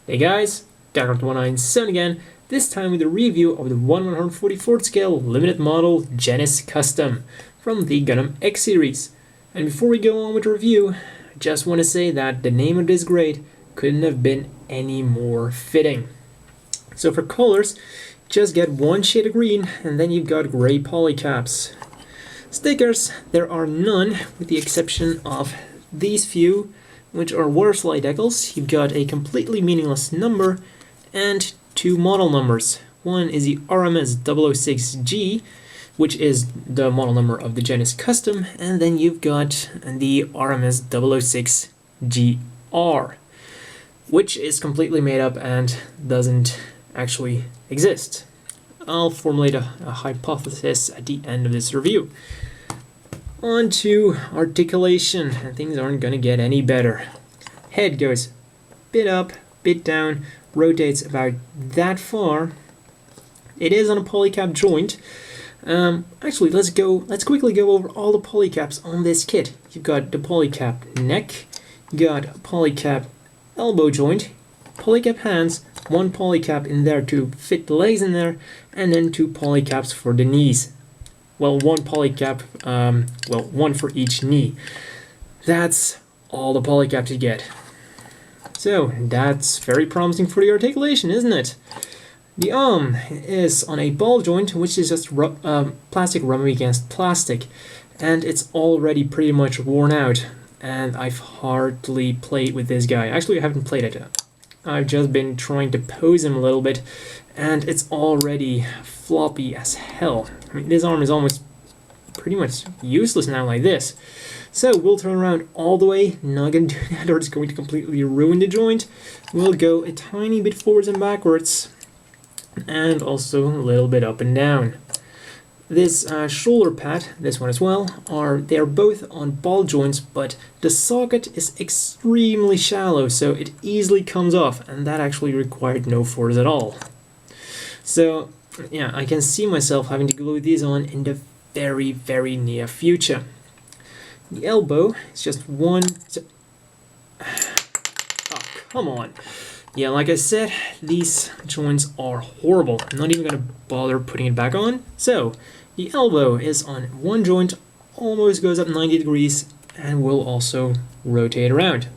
Hey guys, Dark197 again, this time with a review of the 1/144th scale limited model Jenice Custom from the Gundam X series. And before we go on with the review, I just want to say that the name of this grade couldn't have been any more fitting. So for colors, just get one shade of green and then you've got gray polycaps. Stickers, there are none with the exception of these few, which are water slide decals. You've got a completely meaningless number and two model numbers. One is the RMS 006G, which is the model number of the Jenice Custom, and then you've got the RMS 006GR, which is completely made up and doesn't actually exist. I'll formulate a hypothesis at the end of this review. On to articulation, and things aren't going to get any better. Head goes bit up, bit down, rotates about that far. It is on a polycap joint. Actually, let's quickly go over all the polycaps on this kit. You've got the polycap neck, you got a polycap elbow joint, polycap hands, one polycap in there to fit the legs in there, and then two polycaps for the knees. Well, one polycap, one for each knee. That's all the polycaps you get. So, that's very promising for the articulation, isn't it? The arm is on a ball joint, which is just plastic rubbing against plastic, and it's already pretty much worn out, and I've hardly played with this guy. Actually, I haven't played it. I've just been trying to pose him a little bit, and it's already floppy as hell. I mean, this arm is almost pretty much useless now like this. So we'll turn around all the way, not gonna do that or it's going to completely ruin the joint. We'll go a tiny bit forwards and backwards, and also a little bit up and down. This shoulder pad, this one as well, they're both on ball joints, but the socket is extremely shallow, so it easily comes off, and that actually required no force at all. So yeah, I can see myself having to glue these on in the very, very near future. The elbow is just one... Oh, come on. Yeah, like I said, these joints are horrible. I'm not even going to bother putting it back on. So, the elbow is on one joint, almost goes up 90 degrees, and will also rotate around.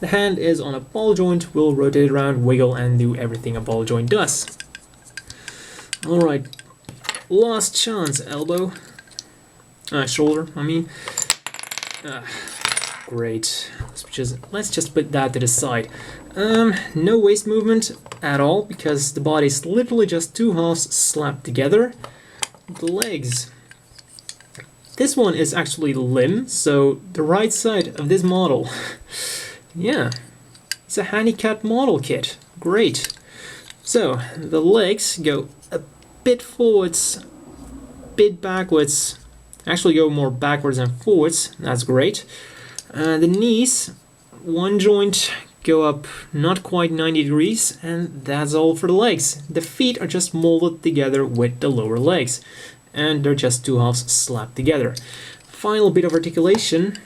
The hand is on a ball joint, will rotate around, wiggle, and do everything a ball joint does. Alright, last chance elbow. Shoulder, I mean. Great. Let's just put that to the side. No waist movement at all, because the body's literally just two halves slapped together. The legs. This one is actually limb, so the right side of this model. Yeah, it's a handicapped model kit. Great. So, the legs go a bit forwards, bit backwards. Actually go more backwards than forwards. That's great. The knees, one joint, go up not quite 90 degrees, and that's all for the legs. The feet are just molded together with the lower legs, and they're just two halves slapped together. Final bit of articulation.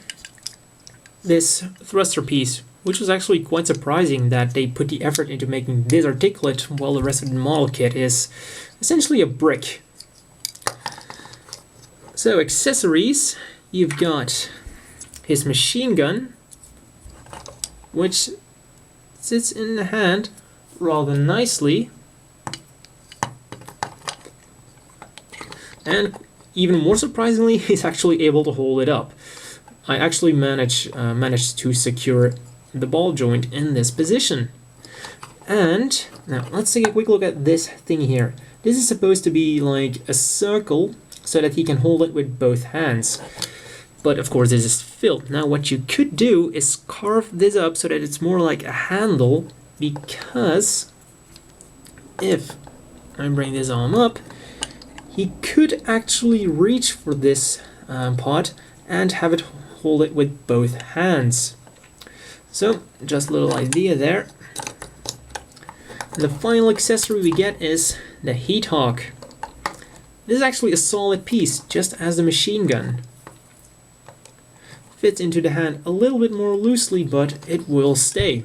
This thruster piece, which was actually quite surprising that they put the effort into making this articulate while the rest of the model kit is essentially a brick. So accessories, you've got his machine gun, which sits in the hand rather nicely, and even more surprisingly, he's actually able to hold it up. I actually managed to secure the ball joint in this position. And now let's take a quick look at this thing here. This is supposed to be like a circle so that he can hold it with both hands. But of course this is filled. Now what you could do is carve this up so that it's more like a handle, because if I bring this arm up, he could actually reach for this part and have it hold it with both hands. So just a little idea there. The final accessory we get is the heat hawk. This is actually a solid piece, just as the machine gun. Fits into the hand a little bit more loosely, but it will stay.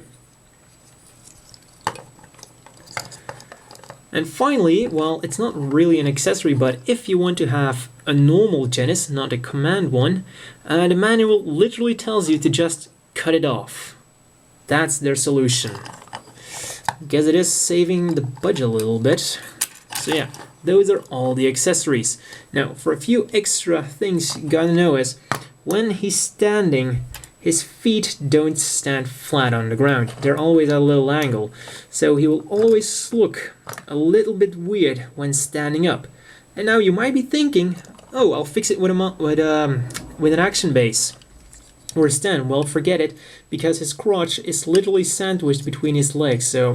And finally, well, it's not really an accessory, but if you want to have a normal Jenice, not a command one, the manual literally tells you to just cut it off. That's their solution. Guess it is saving the budget a little bit. So yeah, those are all the accessories. Now, for a few extra things you gotta know is, when he's standing, his feet don't stand flat on the ground. They're always at a little angle. So he will always look a little bit weird when standing up. And now you might be thinking, oh, I'll fix it with an action base or a stand. Well, forget it, because his crotch is literally sandwiched between his legs, so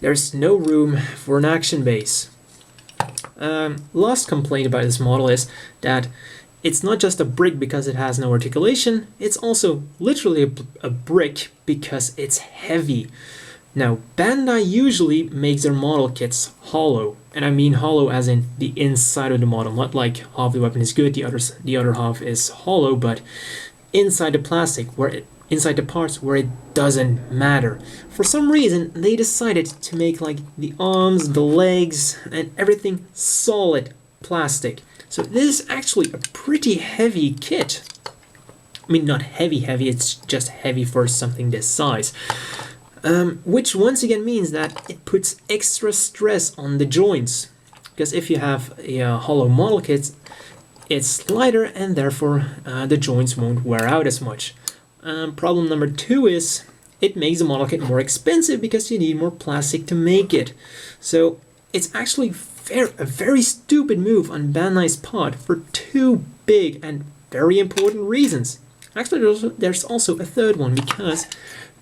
there's no room for an action base. Last complaint about this model is that it's not just a brick because it has no articulation, it's also literally a brick because it's heavy. Now, Bandai usually makes their model kits hollow, and I mean hollow as in the inside of the model, not like half the weapon is good, the other half is hollow, but inside the plastic, inside the parts where it doesn't matter. For some reason, they decided to make like the arms, the legs, and everything solid plastic. So this is actually a pretty heavy kit. I mean, not heavy, it's just heavy for something this size. Which once again means that it puts extra stress on the joints. Because if you have a hollow model kit, it's lighter and therefore the joints won't wear out as much. Problem number 2 is it makes the model kit more expensive because you need more plastic to make it. So it's actually a very stupid move on Bandai's part for 2 big and very important reasons. Actually, there's also a third one, because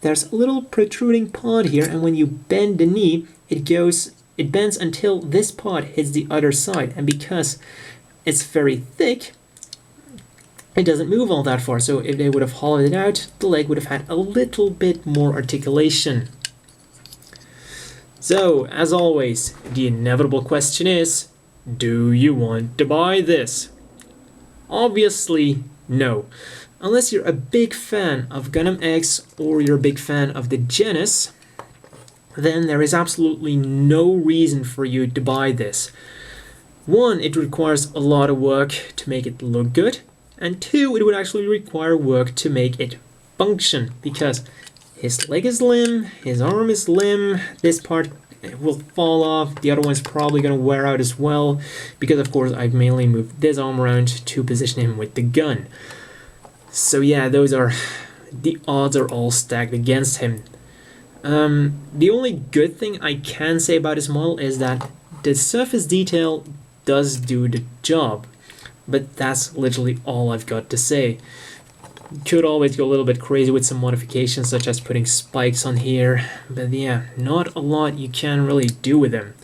there's a little protruding part here, and when you bend the knee, it bends until this part hits the other side, and because it's very thick, it doesn't move all that far. So if they would have hollowed it out, the leg would have had a little bit more articulation. So, as always, the inevitable question is, do you want to buy this? Obviously, no. Unless you're a big fan of Gundam X or you're a big fan of the Jenice, then there is absolutely no reason for you to buy this. 1, it requires a lot of work to make it look good, and 2, it would actually require work to make it function, because his leg is limb, his arm is limb, this part will fall off, the other one's probably going to wear out as well, because of course I've mainly moved this arm around to position him with the gun. So yeah, the odds are all stacked against him. The only good thing I can say about this model is that the surface detail does do the job, but that's literally all I've got to say. You could always go a little bit crazy with some modifications, such as putting spikes on here, but yeah, not a lot you can really do with them.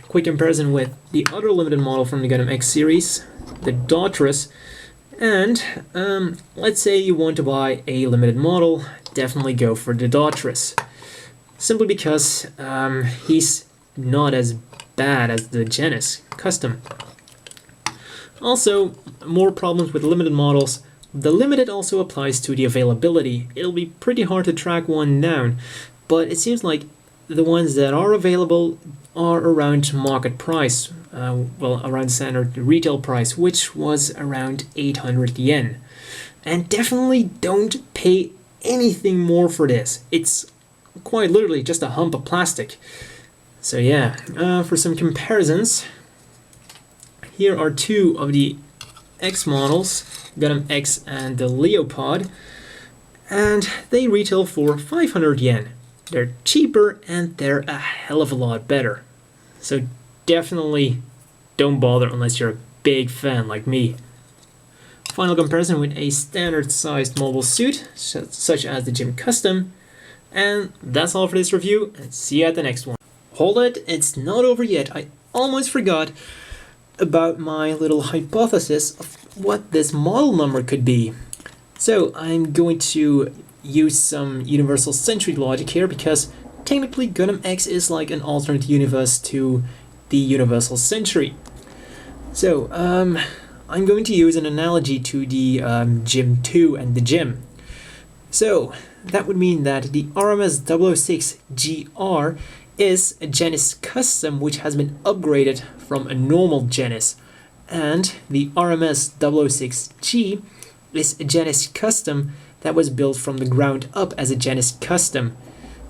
Quick comparison with the other limited model from the Gundam X series, the Daughters, and let's say you want to buy a limited model, definitely go for the Daughters. Simply because he's not as bad as the Jenice custom. Also, more problems with limited models. The limited also applies to the availability. It'll be pretty hard to track one down, but it seems like the ones that are available are around market price, around standard retail price, which was around 800 yen. And definitely don't pay anything more for this. It's quite literally just a hump of plastic. So yeah, for some comparisons, here are 2 of the X models, Gundam X and the Leopard, and they retail for 500 yen. They're cheaper and they're a hell of a lot better. So definitely don't bother unless you're a big fan like me. Final comparison with a standard sized mobile suit, such as the Gym Custom. And that's all for this review, and see you at the next one. Hold it, it's not over yet. I almost forgot about my little hypothesis of what this model number could be. So I'm going to use some universal century logic here, because technically Gundam X is like an alternate universe to the universal century. So I'm going to use an analogy to the Gym 2 and the Gym. So that would mean that the RMS 006 GR is a Jenice custom which has been upgraded from a normal Jenice, and the RMS 006G is a Jenice custom that was built from the ground up as a Jenice custom.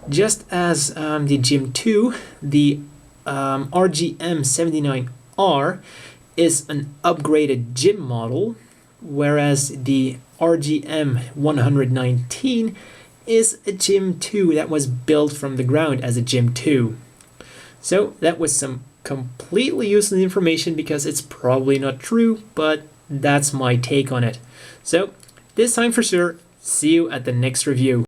Just as the Gym 2, the RGM79R is an upgraded Gym model, whereas the RGM119 is a Gym 2 that was built from the ground as a Gym 2. So that was some completely useless information because it's probably not true, but that's my take on it. So this time for sure, see you at the next review.